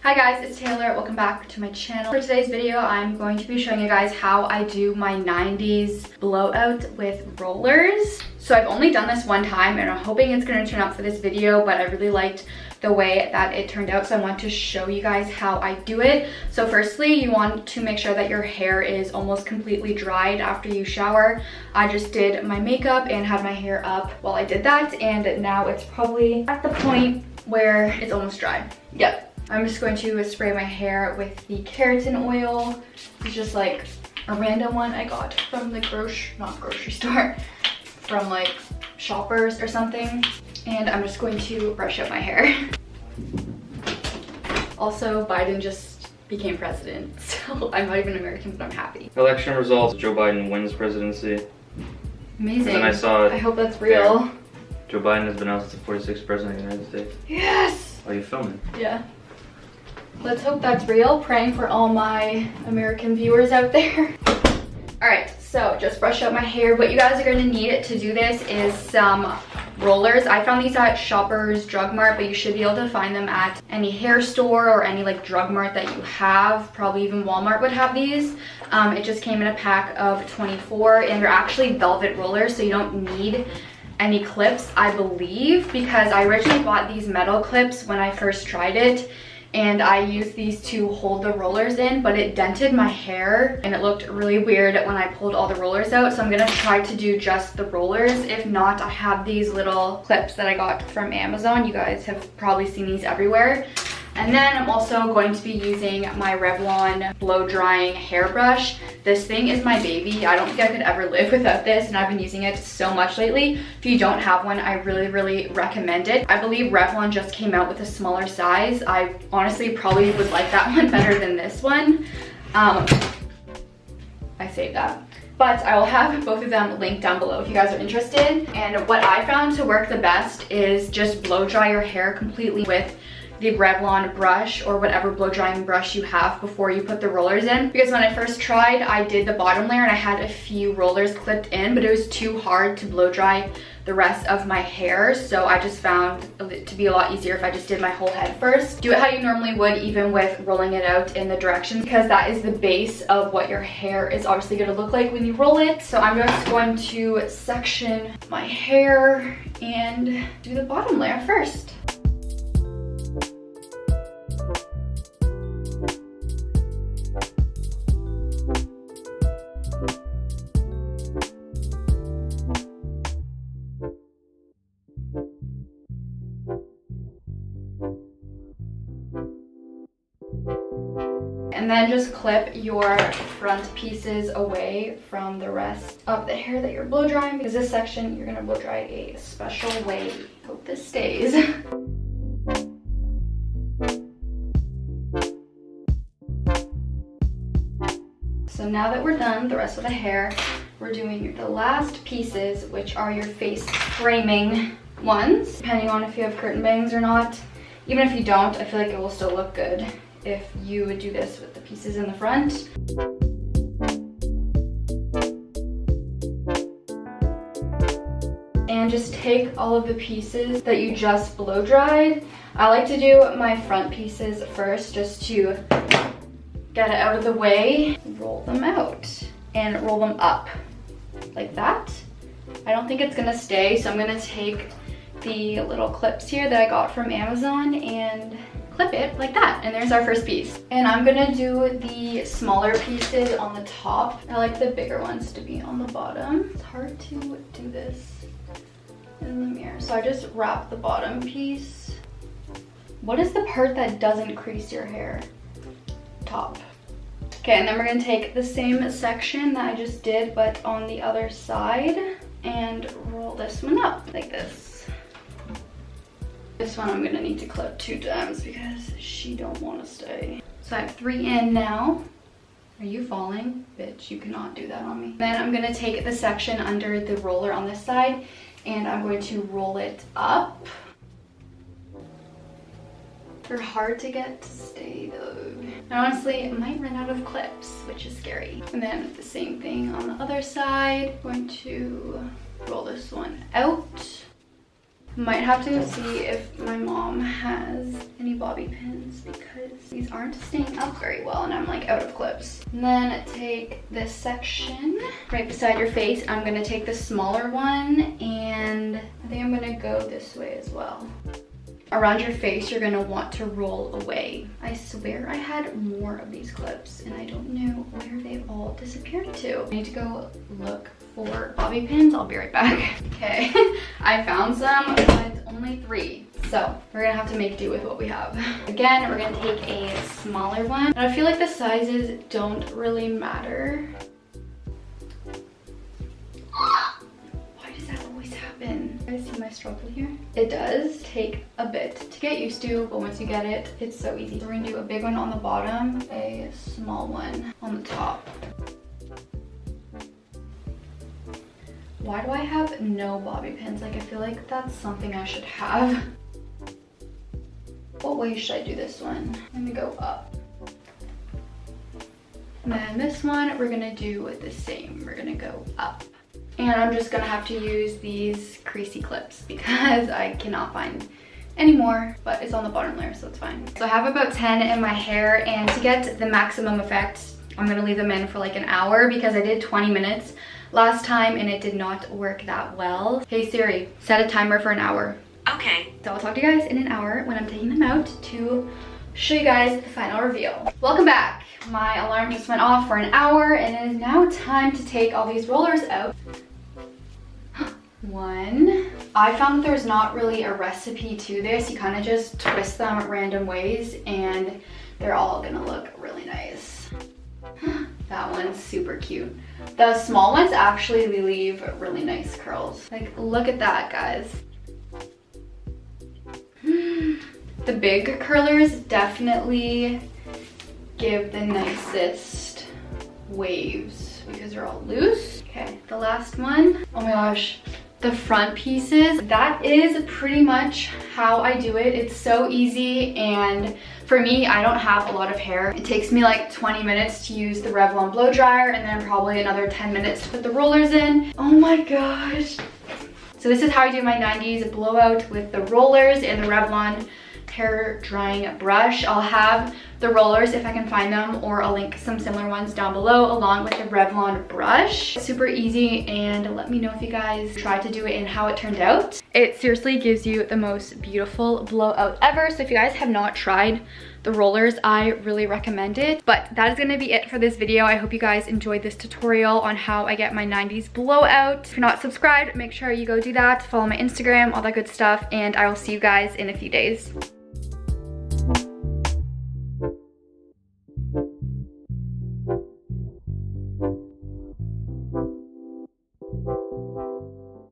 Hi guys, it's Taylor. Welcome back to my channel. For today's video, I'm going to be showing you guys how I do my 90s blowout with rollers. So I've only done this one time and I'm hoping it's going to turn out for this video, but I really liked the way that it turned out, so I want to show you guys how I do it. So firstly, you want to make sure that your hair is almost completely dried after you shower. I just did my makeup and had my hair up while I did that, and now it's probably at the point where it's almost dry. Yep. I'm just going to spray my hair with the keratin oil. It's just like a random one I got from the grocery store, from like Shoppers or something. And I'm just going to brush up my hair. Also, Biden just became president, so I'm not even American, but I'm happy. Election results, Joe Biden wins presidency. Amazing. And then I saw it. I hope that's real. Yeah. Joe Biden has been announced as the 46th president of the United States. Yes! Are you filming? Yeah. Let's hope that's real. Praying for all my American viewers out there. Alright, so just brush up my hair. What you guys are going to need to do this is some rollers. I found these at Shoppers Drug Mart, but you should be able to find them at any hair store or any like drug mart that you have. Probably even Walmart would have these. It just came in a pack of 24, and they're actually velvet rollers, so you don't need any clips, I believe, because I originally bought these metal clips when I first tried it, and I used these to hold the rollers in, but it dented my hair and it looked really weird when I pulled all the rollers out. So I'm gonna try to do just the rollers. If not, I have these little clips that I got from Amazon. You guys have probably seen these everywhere. And then I'm also going to be using my Revlon blow drying hairbrush. This thing is my baby. I don't think I could ever live without this, and I've been using it so much lately. If you don't have one, I really recommend it. I believe Revlon just came out with a smaller size. I honestly probably would like that one better than this one. I saved that. But I will have both of them linked down below if you guys are interested. And what I found to work the best is just blow dry your hair completely with the Revlon brush or whatever blow drying brush you have before you put the rollers in. Because when I first tried, I did the bottom layer and I had a few rollers clipped in, but it was too hard to blow dry the rest of my hair. So I just found it to be a lot easier if I just did my whole head first. Do it how you normally would, even with rolling it out in the directions, because that is the base of what your hair is obviously going to look like when you roll it. So I'm just going to section my hair and do the bottom layer first. And then just clip your front pieces away from the rest of the hair that you're blow drying, because this section you're gonna blow dry a special way. Hope this stays. So now that we're done the rest of the hair, we're doing the last pieces, which are your face framing ones, depending on if you have curtain bangs or not. Even if you don't, I feel like it will still look good if you would do this with the pieces in the front. And just take all of the pieces that you just blow dried. I like to do my front pieces first just to get it out of the way. Roll them out and roll them up like that. I don't think it's gonna stay, so I'm gonna take the little clips here that I got from Amazon and clip it like that, and there's our first piece. And I'm gonna do the smaller pieces on the top. I like the bigger ones to be on the bottom. It's hard to do this in the mirror. So I just wrap the bottom piece. What is the part that doesn't crease your hair? Top. Okay, and then we're gonna take the same section that I just did, but on the other side, and roll this one up like this. This one I'm gonna need to clip 2 times because she don't wanna stay. So I have 3 in now. Are you falling? Bitch, you cannot do that on me. Then I'm gonna take the section under the roller on this side and I'm going to roll it up. They're hard to get to stay though. And honestly, I might run out of clips, which is scary. And then the same thing on the other side. I'm going to roll this one out. Might have to see if my mom has any bobby pins because these aren't staying up very well and I'm like out of clips. And then take this section right beside your face. I'm gonna take the smaller one and I think I'm gonna go this way as well. Around your face, you're gonna want to roll away. I swear I had more of these clips and I don't know where they've all disappeared to. I need to go look for bobby pins. I'll be right back. Okay, I found some, but it's only 3. So we're gonna have to make do with what we have. Again, we're gonna take a smaller one. And I feel like the sizes don't really matter. Why does that always happen? You guys see my struggle here? It does take a bit to get used to, but once you get it, it's so easy. So we're gonna do a big one on the bottom, a small one on the top. Why do I have no bobby pins? Like, I feel like that's something I should have. What way should I do this one? I'm gonna go up. And then this one, we're gonna do the same. We're gonna go up. And I'm just gonna have to use these creasy clips because I cannot find any more, but it's on the bottom layer, so it's fine. So I have about 10 in my hair, and to get the maximum effect, I'm gonna leave them in for like an hour because I did 20 minutes last time and it did not work that well. Hey Siri, set a timer for an hour. Okay. So I'll talk to you guys in an hour when I'm taking them out to show you guys the final reveal. Welcome back. My alarm just went off for an hour and it is now time to take all these rollers out. 1. I found that there's not really a recipe to this. You kind of just twist them random ways and they're all gonna look really nice. That one's super cute. The small ones actually leave really nice curls. Like, look at that, guys. The big curlers definitely give the nicest waves because they're all loose. Okay, the last one. Oh my gosh. The front pieces, that is pretty much how I do it. It's so easy, and for me, I don't have a lot of hair. It takes me like 20 minutes to use the Revlon blow dryer and then probably another 10 minutes to put the rollers in. Oh my gosh. So this is how I do my 90s blowout with the rollers and the Revlon hair drying brush. I'll have the rollers if I can find them, or I'll link some similar ones down below along with the Revlon brush. Super easy, and let me know if you guys try to do it and how it turned out. It seriously gives you the most beautiful blowout ever. So if you guys have not tried the rollers, I really recommend it. But that is gonna be it for this video. I hope you guys enjoyed this tutorial on how I get my 90s blowout. If you're not subscribed, make sure you go do that. Follow my Instagram, all that good stuff, and I will see you guys in a few days.